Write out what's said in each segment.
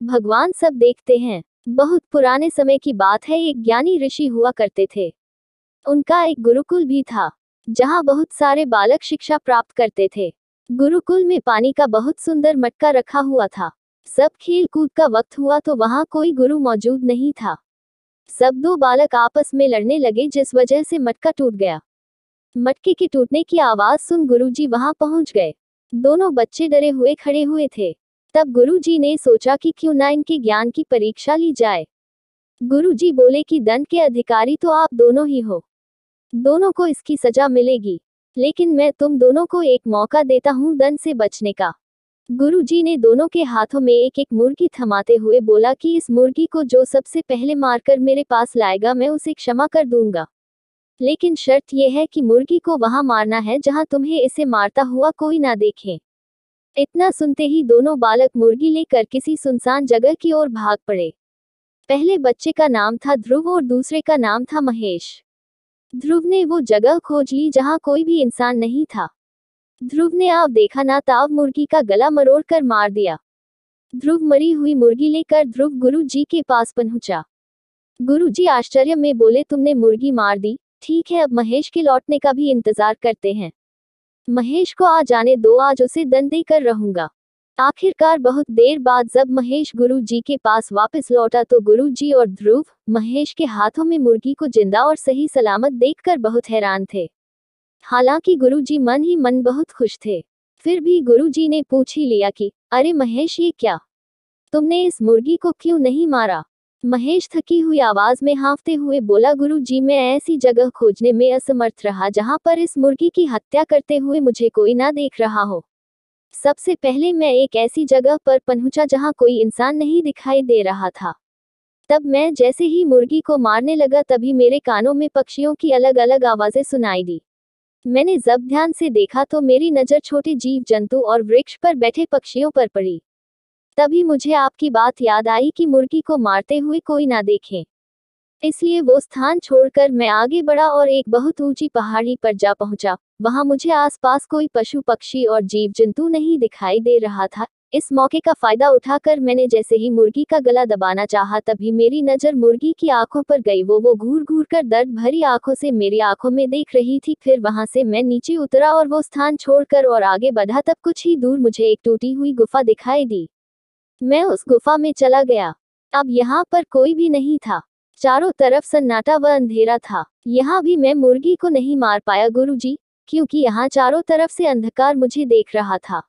भगवान सब देखते हैं। बहुत पुराने समय की बात है, एक ज्ञानी ऋषि हुआ करते थे। उनका एक गुरुकुल भी था, जहाँ बहुत सारे बालक शिक्षा प्राप्त करते थे। गुरुकुल में पानी का बहुत सुंदर मटका रखा हुआ था। सब खेल कूद का वक्त हुआ तो वहाँ कोई गुरु मौजूद नहीं था। सब दो बालक आपस में लड़ने लगे, जिस वजह से मटका टूट गया। मटके के टूटने की आवाज सुन गुरुजी वहां पहुंच गए। दोनों बच्चे डरे हुए खड़े हुए थे। तब गुरुजी ने सोचा कि क्यों ना इनके ज्ञान की परीक्षा ली जाए। गुरुजी बोले कि दंड के अधिकारी तो आप दोनों ही हो, दोनों को इसकी सजा मिलेगी, लेकिन मैं तुम दोनों को एक मौका देता हूँ दंड से बचने का। गुरुजी ने दोनों के हाथों में एक एक मुर्गी थमाते हुए बोला कि इस मुर्गी को जो सबसे पहले मारकर मेरे पास लाएगा मैं उसे क्षमा कर दूंगा, लेकिन शर्त यह है कि मुर्गी को वहां मारना है जहां तुम्हें इसे मारता हुआ कोई ना देखे। इतना सुनते ही दोनों बालक मुर्गी लेकर किसी सुनसान जगह की ओर भाग पड़े। पहले बच्चे का नाम था ध्रुव और दूसरे का नाम था महेश। ध्रुव ने वो जगह खोज ली जहां कोई भी इंसान नहीं था। ध्रुव ने आव देखा ना ताव मुर्गी का गला मरोड़ कर मार दिया। ध्रुव मरी हुई मुर्गी लेकर ध्रुव गुरु जी के पास पहुंचा। गुरु जी आश्चर्य में बोले, तुमने मुर्गी मार दी, ठीक है, अब महेश के लौटने का भी इंतजार करते हैं। महेश को आ जाने दो, आज उसे दंड देकर रहूंगा। आखिरकार बहुत देर बाद जब महेश गुरु जी के पास वापस लौटा तो गुरु जी और ध्रुव महेश के हाथों में मुर्गी को जिंदा और सही सलामत देखकर बहुत हैरान थे। हालांकि गुरु जी मन ही मन बहुत खुश थे। फिर भी गुरु जी ने पूछ ही लिया कि अरे महेश, ये क्या, तुमने इस मुर्गी को क्यों नहीं मारा? महेश थकी हुई आवाज में हाँफते हुए बोला, गुरु जी मैं ऐसी जगह खोजने में असमर्थ रहा जहां पर इस मुर्गी की हत्या करते हुए मुझे कोई ना देख रहा हो। सबसे पहले मैं एक ऐसी जगह पर पहुंचा जहां कोई इंसान नहीं दिखाई दे रहा था। तब मैं जैसे ही मुर्गी को मारने लगा तभी मेरे कानों में पक्षियों की अलग अलग आवाजें सुनाई दी। मैंने जब ध्यान से देखा तो मेरी नजर छोटे जीव जंतु और वृक्ष पर बैठे पक्षियों पर पड़ी। तभी मुझे आपकी बात याद आई कि मुर्गी को मारते हुए कोई ना देखे। इसलिए वो स्थान छोड़कर मैं आगे बढ़ा और एक बहुत ऊंची पहाड़ी पर जा पहुंचा। वहां मुझे आसपास कोई पशु पक्षी और जीव जंतु नहीं दिखाई दे रहा था। इस मौके का फायदा उठाकर मैंने जैसे ही मुर्गी का गला दबाना चाहा तभी मेरी नजर मुर्गी की आंखों पर गई। वो घूर घूर कर दर्द भरी आंखों से मेरी आंखों में देख रही थी। फिर वहां से मैं नीचे उतरा और वो स्थान छोड़कर और आगे बढ़ा। तब कुछ ही दूर मुझे एक टूटी हुई गुफा दिखाई दी। मैं उस गुफा में चला गया। अब यहाँ पर कोई भी नहीं था। चारों तरफ सन्नाटा व अंधेरा था। यहाँ भी मैं मुर्गी को नहीं मार पाया गुरुजी, क्योंकि यहाँ चारों तरफ से अंधकार मुझे देख रहा था।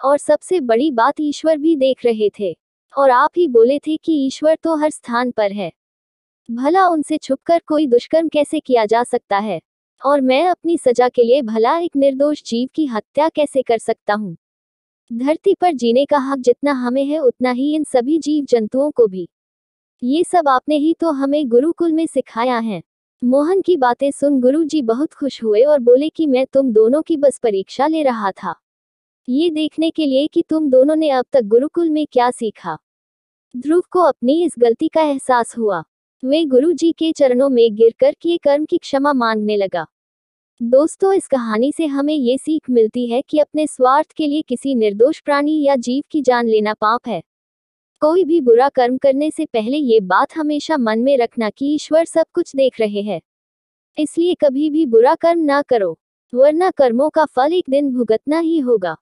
और सबसे बड़ी बात, ईश्वर भी देख रहे थे। और आप ही बोले थे कि ईश्वर तो हर स्थान पर है। भला उनसे छुपकर कोई दुष्कर्म कैसे किया जा सकता है? और मैं अपनी सजा के लिए भला एक निर्दोष जीव की हत्या कैसे कर सकता हूँ? धरती पर जीने का हक जितना हमें है उतना ही इन सभी जीव जंतुओं को भी। ये सब आपने ही तो हमें गुरुकुल में सिखाया है। मोहन की बातें सुन गुरुजी बहुत खुश हुए और बोले कि मैं तुम दोनों की बस परीक्षा ले रहा था, ये देखने के लिए कि तुम दोनों ने अब तक गुरुकुल में क्या सीखा। ध्रुव को अपनी इस गलती का एहसास हुआ। वे गुरुजी के चरणों में गिरकर किए कर्म की क्षमा मांगने लगा। दोस्तों, इस कहानी से हमें ये सीख मिलती है कि अपने स्वार्थ के लिए किसी निर्दोष प्राणी या जीव की जान लेना पाप है। कोई भी बुरा कर्म करने से पहले ये बात हमेशा मन में रखना कि ईश्वर सब कुछ देख रहे हैं। इसलिए कभी भी बुरा कर्म ना करो, वरना कर्मों का फल एक दिन भुगतना ही होगा।